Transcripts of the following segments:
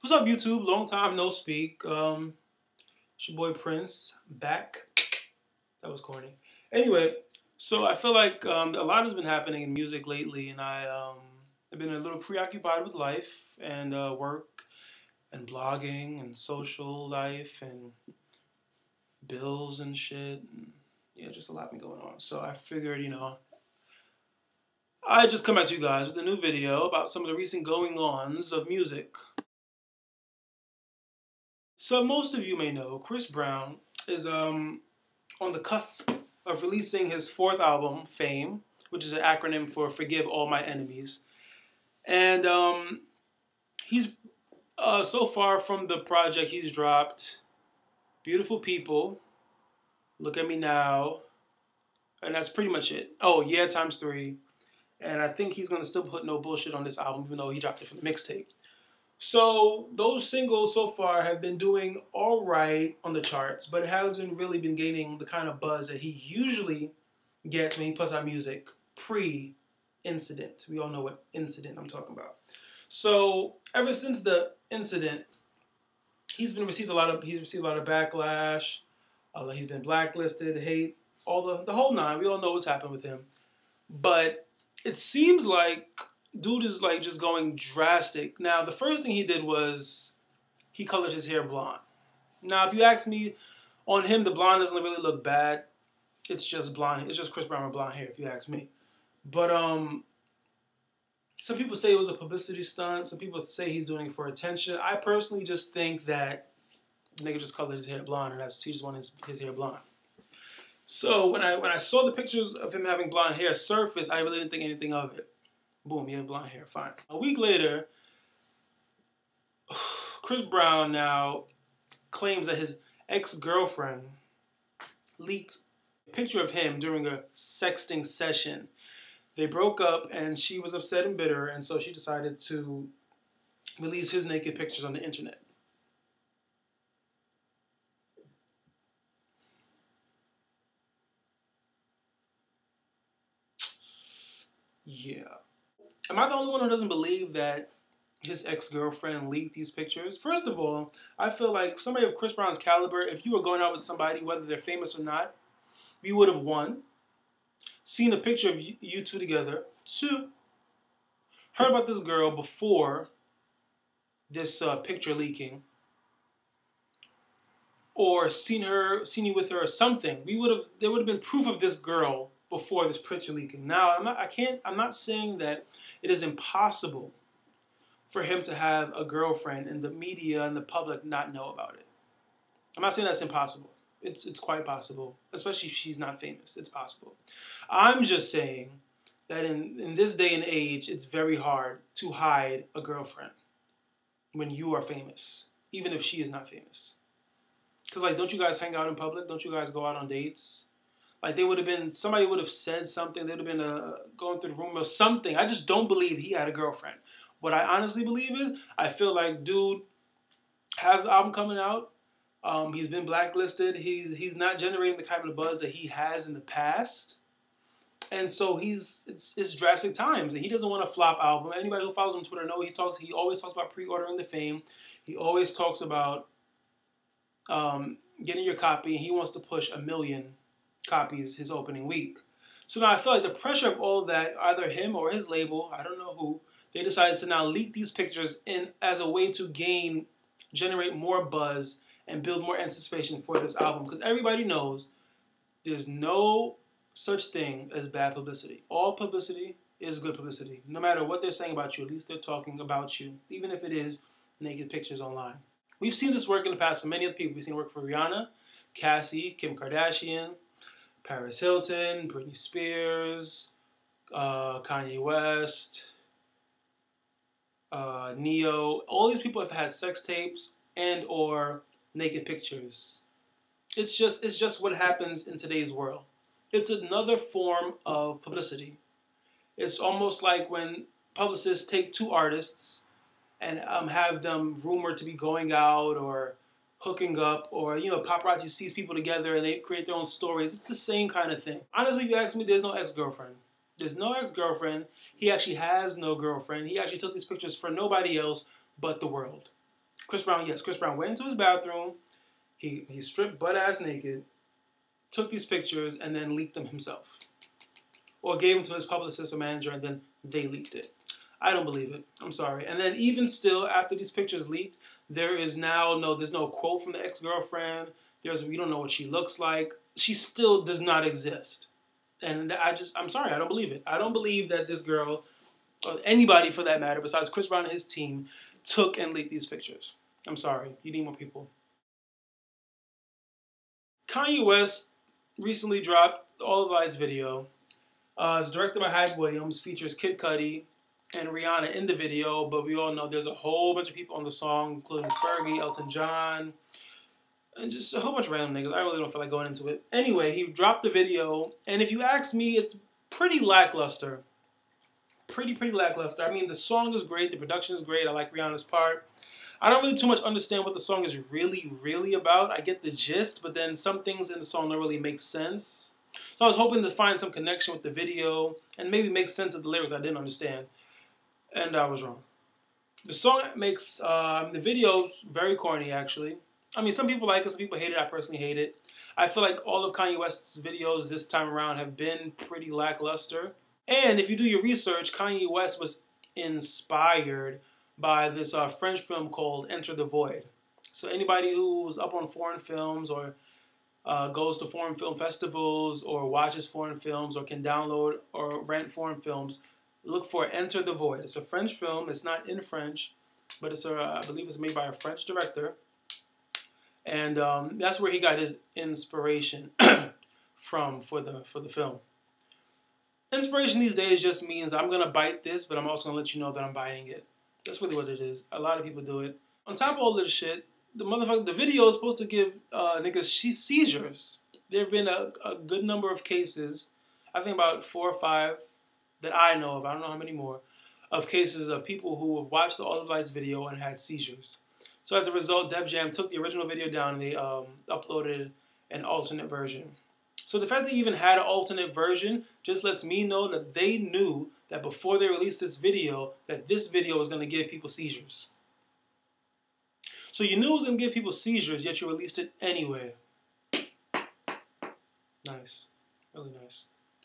What's up, YouTube? Long time no speak. It's your boy Prince back. That was corny. Anyway, so I feel like a lot has been happening in music lately, and I've been a little preoccupied with life and work and blogging and social life and bills and shit. And, yeah, just a lot been going on. So I figured, I just come at you guys with a new video about some of the recent going-ons of music. So most of you may know Chris Brown is on the cusp of releasing his fourth album, F.A.M.E, which is an acronym for Forgive All My Enemies. And he's so far from the project he's dropped Beautiful People, Look at Me Now, and that's pretty much it. Oh, Yeah x3. And I think he's going to still put No Bullshit on this album, even though he dropped it from the mixtape. So those singles so far have been doing all right on the charts, but it hasn't really been gaining the kind of buzz that he usually gets when he puts out music pre-incident. We all know what incident I'm talking about. So ever since the incident, he's received a lot of backlash. He's been blacklisted, hate, all the whole nine. We all know what's happened with him, but it seems like dude is like just going drastic. Now, the first thing he did was he colored his hair blonde. Now, if you ask me, on him, the blonde doesn't really look bad. It's just blonde. It's just Chris Brown with blonde hair, if you ask me. But some people say it was a publicity stunt. Some people say he's doing it for attention. I personally just think that the nigga just colored his hair blonde, and he just wanted his hair blonde. So when I saw the pictures of him having blonde hair surface, I really didn't think anything of it. Boom, you have blonde hair, fine. A week later, Chris Brown now claims that his ex-girlfriend leaked a picture of him during a sexting session. They broke up and she was upset and bitter, and so she decided to release his naked pictures on the internet. Yeah. Am I the only one who doesn't believe that his ex-girlfriend leaked these pictures? First of all, I feel like somebody of Chris Brown's caliber, if you were going out with somebody, whether they're famous or not, you would have, one, seen a picture of you two together, two, heard about this girl before this picture leaking, or seen you with her or something. There would have been proof of this girl before this picture leaking. Now, I'm not saying that it is impossible for him to have a girlfriend and the media and the public not know about it. I'm not saying that's impossible. It's quite possible, especially if she's not famous. It's possible. I'm just saying that in this day and age, it's very hard to hide a girlfriend when you are famous, even if she is not famous. Because, like, don't you guys hang out in public? Don't you guys go out on dates? Like, somebody would have said something. They would have been going through the room or something. I just don't believe he had a girlfriend. What I honestly believe is, I feel like dude has the album coming out. He's been blacklisted. He's not generating the kind of buzz that he has in the past. And so it's drastic times. And he doesn't want a flop album. Anybody who follows him on Twitter knows he always talks about pre-ordering the F.A.M.E. He always talks about getting your copy. He wants to push 1 million copies his opening week. So now I feel like the pressure of all that, either him or his label, I don't know who, they decided to now leak these pictures in as a way to generate more buzz and build more anticipation for this album. Because everybody knows there's no such thing as bad publicity. All publicity is good publicity. No matter what they're saying about you, at least they're talking about you, even if it is naked pictures online. We've seen this work in the past for many other people. We've seen it work for Rihanna, Cassie, Kim Kardashian, Paris Hilton, Britney Spears, Kanye West, Neo. All these people have had sex tapes and or naked pictures. It's just what happens in today's world. It's another form of publicity. It's almost like when publicists take two artists and have them rumored to be going out or hooking up, or, paparazzi sees people together and they create their own stories. It's the same kind of thing. Honestly, if you ask me, there's no ex-girlfriend. There's no ex-girlfriend. He actually has no girlfriend. He actually took these pictures for nobody else but the world. Chris Brown, yes, Chris Brown went into his bathroom. He stripped butt ass naked, took these pictures, and then leaked them himself. Or gave them to his publicist or manager, and then they leaked it. I don't believe it. I'm sorry. And then even still, after these pictures leaked, there's no quote from the ex-girlfriend. We don't know what she looks like. She still does not exist. And I'm sorry, I don't believe it. I don't believe that this girl, or anybody for that matter, besides Chris Brown and his team, took and leaked these pictures. I'm sorry. You need more people. Kanye West recently dropped All the Lights video. It's directed by Hype Williams, features Kid Cudi and Rihanna in the video, but we all know there's a whole bunch of people on the song, including Fergie, Elton John, and just a whole bunch of random niggas. I really don't feel like going into it. Anyway, he dropped the video, and if you ask me, it's pretty lackluster. Pretty lackluster. I mean, the song is great, the production is great, I like Rihanna's part. I don't really too much understand what the song is really about. I get the gist, but then some things in the song don't really make sense. So I was hoping to find some connection with the video and maybe make sense of the lyrics I didn't understand. And I was wrong. The song makes, the video's very corny, actually. I mean, some people like it, some people hate it. I personally hate it. I feel like all of Kanye West's videos this time around have been pretty lackluster. And if you do your research, Kanye West was inspired by this French film called Enter the Void. So anybody who's up on foreign films or goes to foreign film festivals or watches foreign films or can download or rent foreign films, look for Enter the Void. It's a French film. It's not in French, but it's I believe it's made by a French director. And that's where he got his inspiration from for the film. Inspiration these days just means I'm going to bite this, but I'm also going to let you know that I'm biting it. That's really what it is. A lot of people do it. On top of all this shit, the video is supposed to give niggas seizures. There have been a good number of cases, I think about 4 or 5 that I know of, I don't know how many more, of cases of people who have watched the All the Lights video and had seizures. So as a result, Def Jam took the original video down and they uploaded an alternate version. So the fact that they even had an alternate version just lets me know that they knew that before they released this video, that this video was going to give people seizures. So you knew it was going to give people seizures, yet you released it anyway. Nice. Really nice.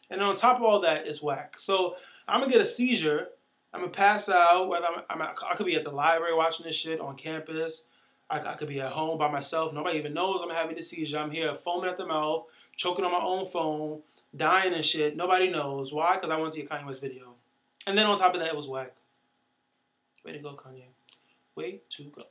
And on top of all that, it's whack. So I'm going to get a seizure. I'm going to pass out. Whether I could be at the library watching this shit on campus. I could be at home by myself. Nobody even knows I'm having a seizure. I'm here foaming at the mouth, choking on my own phone, dying and shit. Nobody knows. Why? Because I went to your Kanye West video. And then on top of that, it was whack. Way to go, Kanye. Way to go.